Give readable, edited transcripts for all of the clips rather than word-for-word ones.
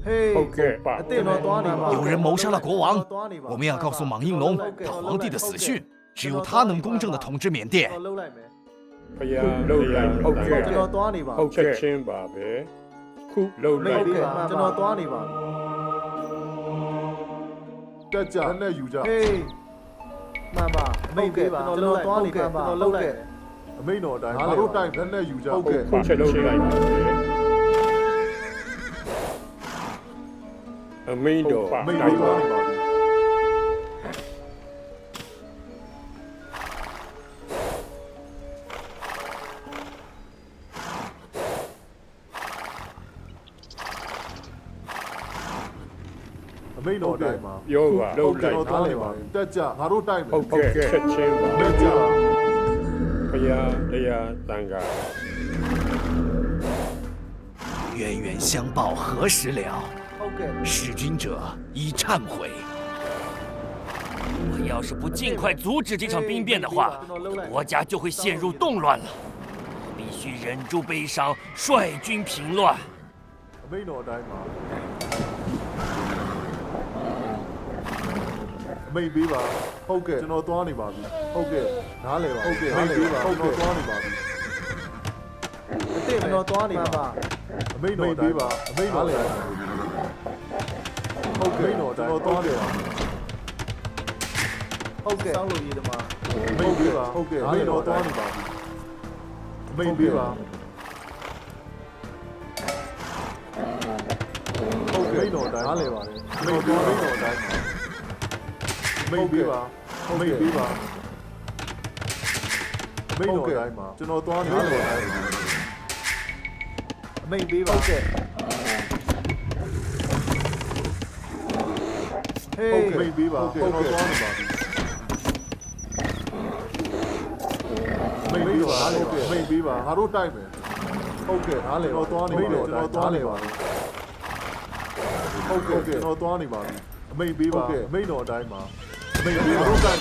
有人谋杀了国王，我们要告诉莽应龙他皇帝的死讯，只有他能公正的统治缅甸。 ဖယားလှုပ်လိုက်ဟုတ်ကဲ့ကျွန်တော်သွားနေပါဟုတ်ချက်ချင်းပါပဲခုလှုပ်လိုက်ကျွန်တော်သွားနေပါတက်ကြနဲ့ယူကြဟေးမှန်ပါအမိတ်ပေးပါကျွန်တော်သွားနေပါကျွန်တော်လှုပ်လိုက်အမိတ်တော်တိုင်းငါတို့တိုင်းလက်နဲ့ယူကြဟုတ်ကဲ့ခုချက်လှုပ်လိုက်ပါအမိတ်တော်တိုင်းပါမိန်တော်တိုင်းမှာပြောပါလုံးလိုက်နားလည်ပါတက်ကြငါတို့တိုင်းဟုတ်ကဲ့ချက်ချင်းပါတက်ကြဘုရားတရားတန်ခါ冤冤相报何时了？弑君者已忏悔。我要是不尽快阻止这场兵变的话，国家就会陷入动乱了。我必须忍住悲伤，率军平乱。မိန်တော်တိုင်းမှာမိတ်ပေးပါဟုတ်ကဲ့ကျွန်တော်သွားနေပါပြီဟုတ်ကဲ့နားလေပါဟုတ်ကဲ့မိတ်ပေးပါဟုတ်ကဲ့သွားနေပါပြီအစ်ကျွန်တော်သွားနေပါအမိတ်တော်ပေးပါအမိတ်တော်လည်းဟုတ်ကဲ့ကျွန်တော်သွားနေပါဟုတ်ကဲ့စောင်းလို့ရည်တမမိတ်ပေးပါဟုတ်ကဲ့မိတ်တော်သွားနေပါပြီအမိတ်ပေးပါဟုတ်ကဲ့မိတ်တော်တိုင်းနားလေပါတယ်မိတ်တော်တိုင်းမိတ်ပေးပါမိတ်ပေးပါမိတ်တော်တိုင်းမှာကျွန်တော်သွားနေတယ်မိတ်ပေးပါဟုတ်ကဲ့ဟေးမိတ်ပေးပါကျွန်တော်သွားနေပါပြီမိတ်ပေးပါဟုတ်ကဲ့မိတ်ပေးပါငါတို့တိုက်မယ်ဟုတ်ကဲ့နားလေတော့သွားနေပါကျွန်တော်သွားနေပါဟုတ်ကဲ့ကျွန်တော်သွားနေပါပြီအမိတ်ပေးပါမိတ်တော်အတိုင်းမှာမိတ်ပေးပါဟုတ်ကဲ့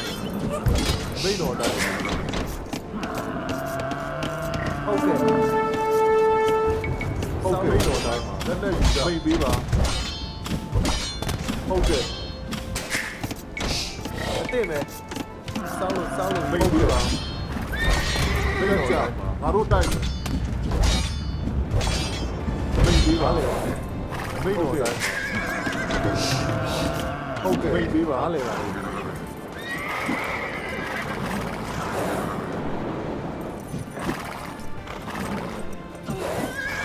မိတ်တော်အတိုင်းဟုတ်ကဲ့ဟုတ်ကဲ့မိတ်တော်အတိုင်းမှာလက်နဲ့ယူကြမိတ်ပေးပါဟုတ်ကဲ့အတိမဲ့စောင်းလို့မိတ်ပေးပါမိတ်တော်အတိုင်းမှာငါတို့တိုက်မယ်မိတ်ပေးပါလေမိတ်တော်အတိုင်းဟုတ်ကဲ့မိတ်ပေးပါလေပါ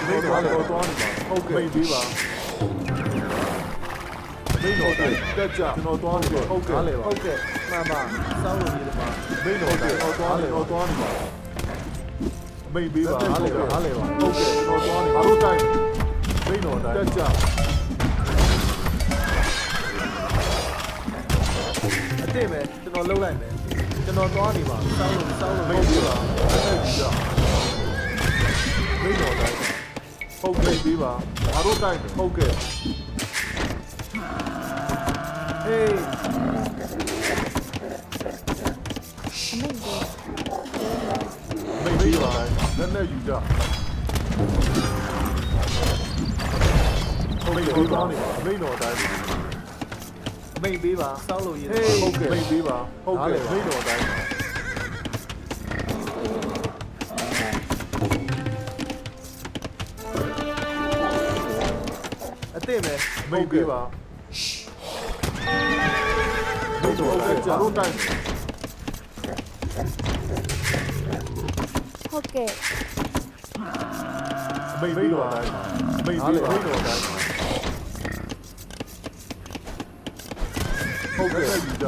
မိတ်တော်လည်းသွားနေပါဟုတ်ကဲ့မိတ်ပေးပါမိတ်တော်တက်ကြကျွန်တော်သွားနေပါဟုတ်ကဲ့ဟုတ်ကဲ့မှန်ပါစောင်းလို့ရည်ပါမိတ်တော်တော့သွားနေတော့သွားနေပါမိတ်ပေးပါဟာလေပါဟုတ်ကဲ့ကျွန်တော်သွားနေငါတို့တိုက်မိတ်တော်တက်ကြအတိမဲ့ကျွန်တော်လှုပ်လိုက်မယ်ကျွန်တော်သွားနေပါစောင်းလို့မိတ်ပေးပါအဲ့ဒါကြမိတ်တော်တိုင်းဟုတ်ကဲ့ပေးပါငါတို့တိုက်ဟုတ်ကဲ့ဟေးမိတ်ပေးပါလက်နဲ့ယူကြဟုတ်ကဲ့ပေးပါမိတ်တော်တိုင်းမိတ်ပေးပါစောင်းလို့ရည်ဟုတ်ကဲ့မိတ်ပေးပါဟုတ်ကဲ့မိတ်တော်တိုင်းအတိမဲ့မိတ်ပေးပါမိတ်တော်တိုင်းကျွန်တော်တိုင်းဟုတ်ကဲ့မိတ်တော်တိုင်းမိတ်ပေးပါမိတ်တော်တိုင်းဟုတ်ကဲ့ယူကြ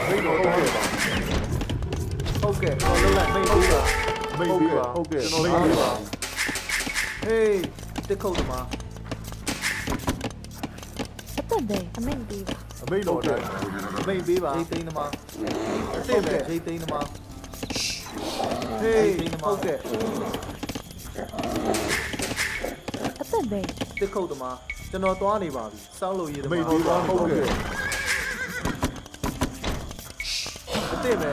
မိတ်တော်တိုင်းဟုတ်ကဲ့ကျွန်တော်လည်းမိတ်ပေးပါမိတ်ပေးပါဟုတ်ကဲ့ကျွန်တော်မိတ်ပေးပါဟေးတစ်ခုတ်သမားအသက်ပဲအမိန်ပေးပါအမိတ်တော်တိုင်းအမိတ်ပေးပါရိတ်သိန်းသမားအစ်ပဲရိတ်သိန်းသမားဟေးဟုတ်ကဲ့အသက်ပဲတစ်ခုတ်သမားကျွန်တော်သွားနေပါပြီစောင်းလို့ရည်သမားမိတ်ပေးပါဟုတ်ကဲ့အစ်ပဲ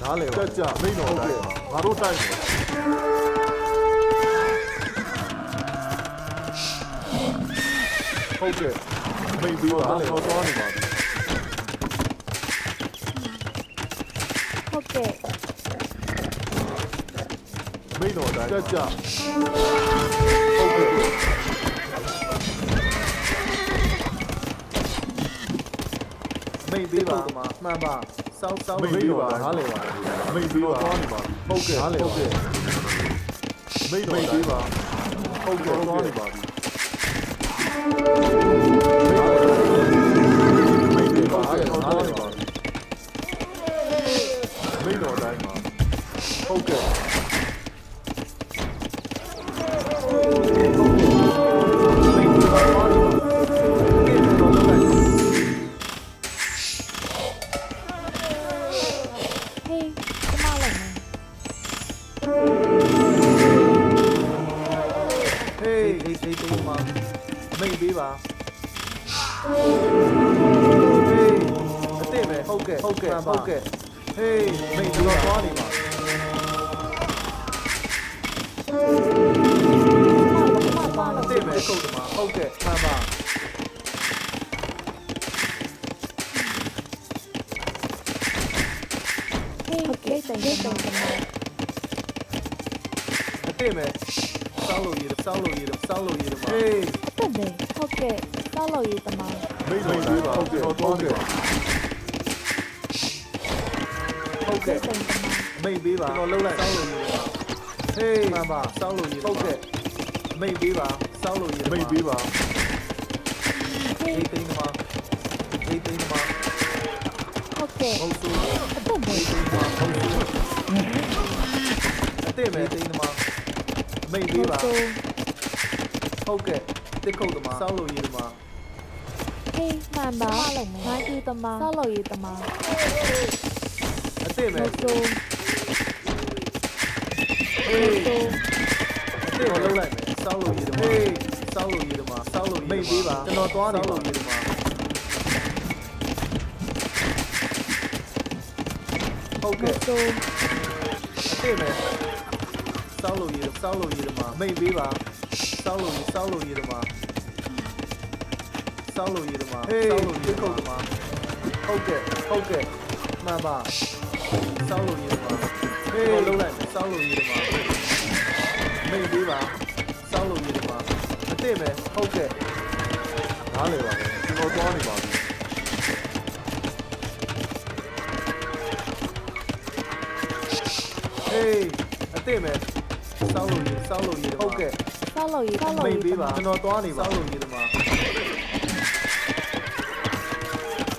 နားလေပါကြမိန်တော်တိုင်းငါတို့တိုက်မယ်ဟုတ်ကဲ့မိန်ပြီးပါတော့သွားနေပါပြီ ဟုတ်ကဲ့ မိန်တော်တိုင်းကြဟုတ်ကဲ့မိန်ပြီးပါမှန်ပါစောက်မိန်ပြီးပါနားလေပါမိန်ပြီးပါသွားနေပါဟုတ်ကဲ့နားလေဟုတ်ကဲ့မိန်တော်ပြီးပါဟုတ်ကဲ့သွားနေပါပြီမိန်ပြီးပါနားလေပါမိန်တော်တိုင်းပါဟုတ်ကဲ့ ဟေးကျမလည်းမယ် ဟေးဒီမှာမိတ်ပေးပါဟေးအစ်ပဲဟုတ်ကဲ့ဟေးမိတ်တော့သွားနေပါအစ်ပဲကုတ်တယ်မှာဟုတ်ကဲ့မှန်ပါ ဟေးဟုတ်ကဲ့တိုင်တိုင်တိုင် အစ်ပဲစောက်လို့ရမှာဟေး အသက်ပဲဟုတ်ကဲ့စောက်လို့ရတမ မိတ်ပေးပါဟုတ်ကဲ့သွားနေပါဟုတ်ကဲ့ တိုင်တမ မိတ်ပေးပါကျွန်တော်လှုပ်လိုက်စောက်လို့ရပါဟေးမှန်ပါစောက်လို့ရဟုတ်ကဲ့မိတ်ပေးပါစောက်လို့ရမိတ်ပေးပါ ဟေး ဒီသိန်းမှာဒီသိန်းမှာ ဟုတ်ကဲ့ ဟုတ်ဆို အသက်ပဲ ဒီသိန်းမှာဟုတ်ဆိုအစ်မဲသိန်းမှာမိတ်ပေးပါ ဆို ဟုတ်ကဲ့တစ်ခုတ်သမားစောက်လို့ရမှာ ဟေးမှန်ပါငါယူတမစောက်လို့ရတမ အစ်မဲ ဆို ဟေး ဆို အစ်ကိုလှုပ်လိုက်မယ်စောက်လို့ရမှာဟေးစောက်လို့ရမှာစောက်လို့မိတ်ပေးပါကျွန်တော်သွားနေပါစောက်လို့ရမှာဟုတ်ကဲ့ ဆို အစ်မဲစောက်လို့ရမှာမိတ်ပေးပါစောက်လို့ရမှာစောက်လို့ရမှာစောက်လို့ရမှာတစ်ခုတ်သမားဟုတ်ကဲ့မှန်ပါစောက်လို့ရမှာဟေးလှုပ်လိုက်မယ်စောက်လို့ရမှာမိတ်ပေးပါစောက်လို့ရမှာအစ်မဲဟုတ်ကဲ့နားလေပါကျွန်တော်သွားနေပါပြီဟေးအစ်မဲစောက်လို့ရဟုတ်ကဲ့ စောက်လို့ရ မိတ်ပေးပါကျွန်တော်သွားနေပါစောက်လို့ရမှာ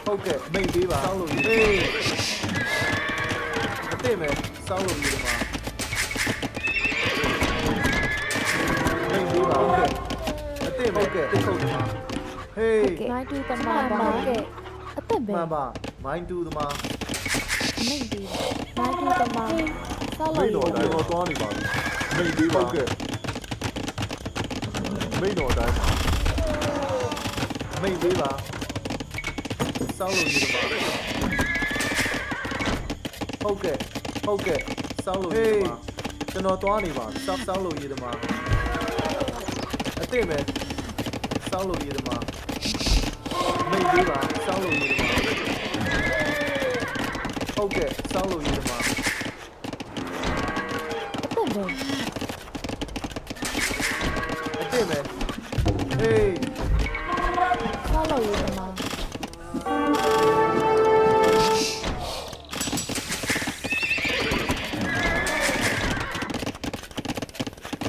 ဟုတ်ကဲ့မိတ်ပေးပါစောက်လို့ရဟေးအစ်မဲစောက်လို့ရမှာမိတ်ပေးပါဟုတ်ကဲ့အစ်မဲတစ်ခုတ်သမားဟေး ငါယူတမဟုတ်ကဲ့အသက်ပဲ မှန်ပါမိုင်းတူသမား မိတ်ဒီငါယူတမစောက် မိ လို့ တ် ရ တော်တိုင်းတော့သွားနေပါပြီမိတ်ပေးပါဟုတ်ကဲ့မိတ်တော်တိုင်းမိတ်ပေးပါစောက်လို့ရမှာဟုတ်ကဲ့စောက်လို့ရမှာကျွန်တော်သွားနေပါစောက်လို့ရမှာအစ်မဲစောက်လို့ရမှာမိတ်ပေးပါစောက်လို့ရမှာဟုတ်ကဲ့စောက်လို့ရမှာ အသက်ပဲ အစ်မဲဟေး စောက်လို့ရတမ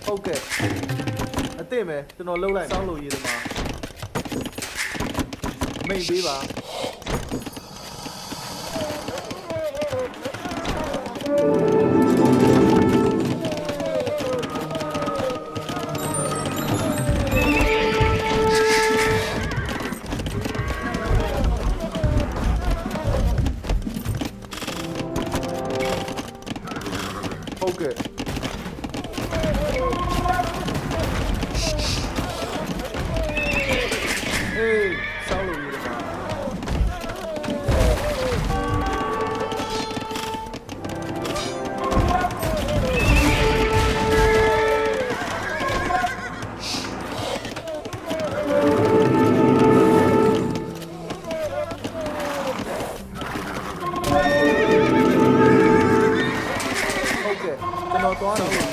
ဟုတ်ကဲ့အစ်မဲကျွန်တော်လှုပ်လိုက်စောက်လို့ရည်မှာမိတ်ပေးပါဟုတ်ကဲ့ဟေးစောက်လို့ရည်မှာ တော်သွားနေပါ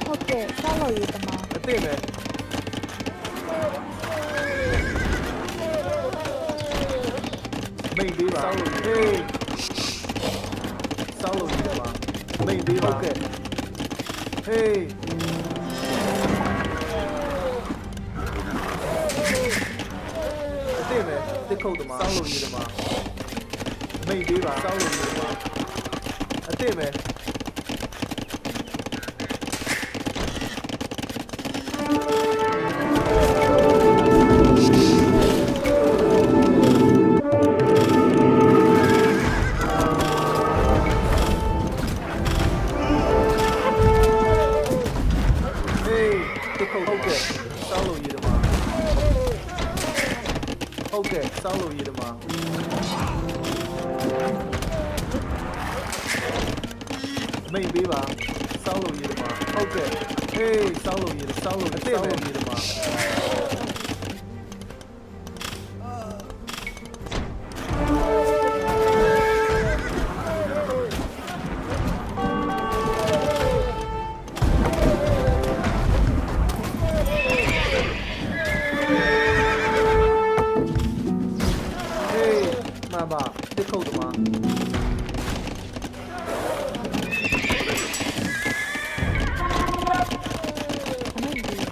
ဟုတ်ကဲ့ဆောက်လုပ်ရေးသမား အသိပဲမိတ်ပေးပါဟေးစောက်လို့ရပါမိတ်ပေးပါဟုတ်ကဲ့ဟေးအသိပဲတစ်ခုတ်တမစောက်လို့ရတမမိတ်ပေးပါစောက်လို့ရတမအသိပဲ ဟုတ်ကဲ့စောက်လို့ရည်တမဟုတ်ကဲ့စောက်လို့ရည်တမမိတ်ပေးပါစောက်လို့ရည်တမဟုတ်ကဲ့ဟေးစောက်လို့ရည်စောက်လို့အစ်ပဲရည်တမမှန်ပါတစ်ခုတ်တမ အမေကြီး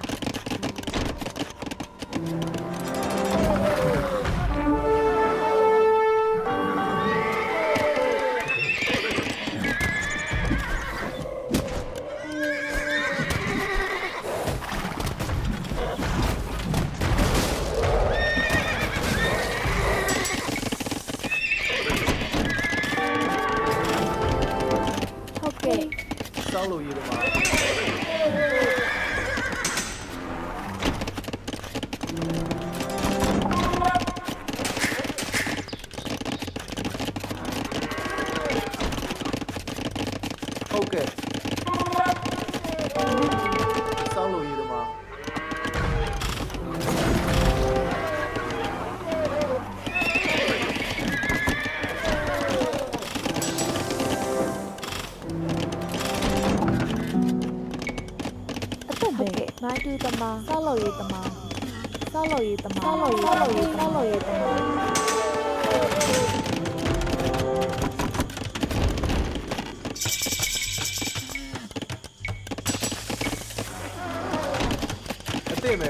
ဟုတ်ကဲ့ စောက်လို့ရည်တမဟုတ်ကဲ့စောက်လို့ရည်တမအသက်ပဲမိုင်းတူသမားဆောက်လုပ်ရေးသမားဆောက်လုပ်ရေးသမားဆောက်လုပ်ရေးသမား အသိပဲ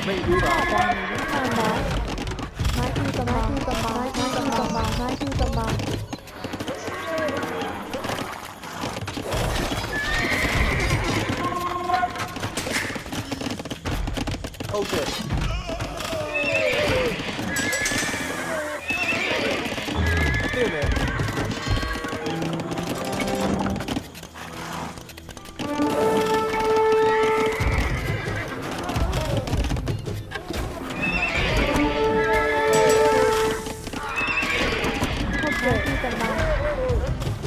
မိတ်ပေးပါ မှန်ပါမိုင်းတူသမားမိုင်းတူသမားမိုင်းတူသမား ဟုတ်ကဲ့အသိပဲဟုတ်ကဲ့တူသမား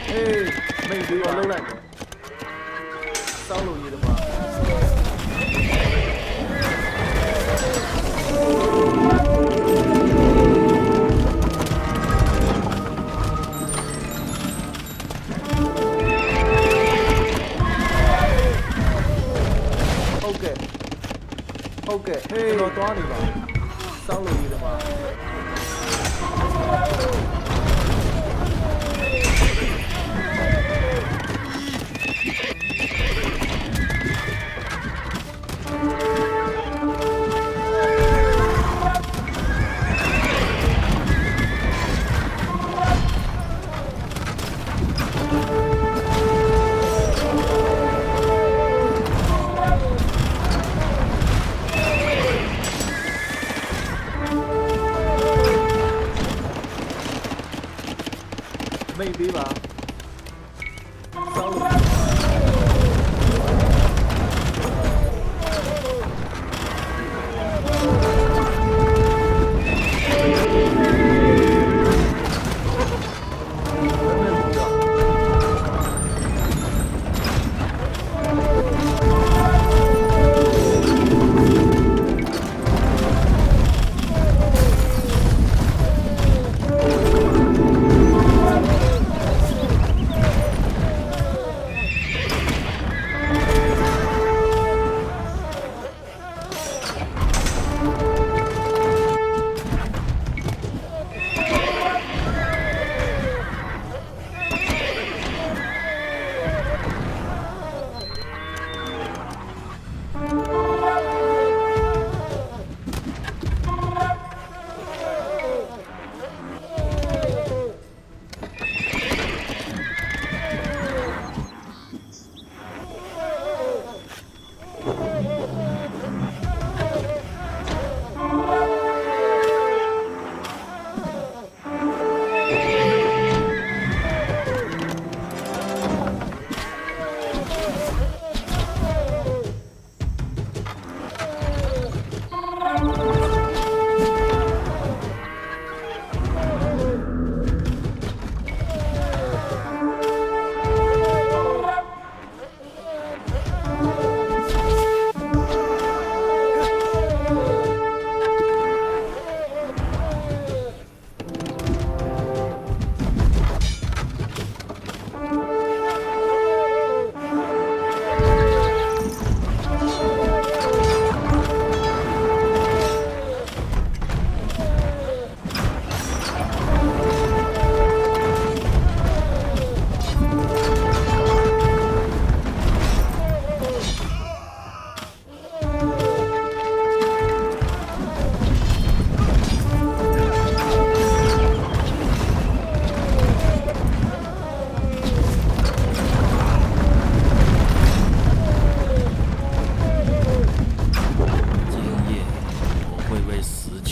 ဟေးမိတ်ပေးပါလုံးလိုက်စောက်လို့ရည်တမဟုတ်ကဲ့ဟုတ်ကဲ့ဟေးကျွန်တော်သွားနေပါစောက်လို့ရည်တမ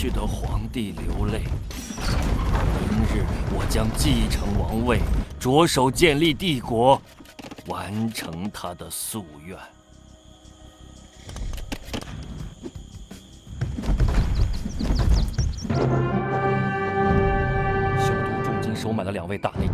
去的皇帝流泪。明日我将继承王位，着手建立帝国，完成他的夙愿。修图重金收买了2位大内。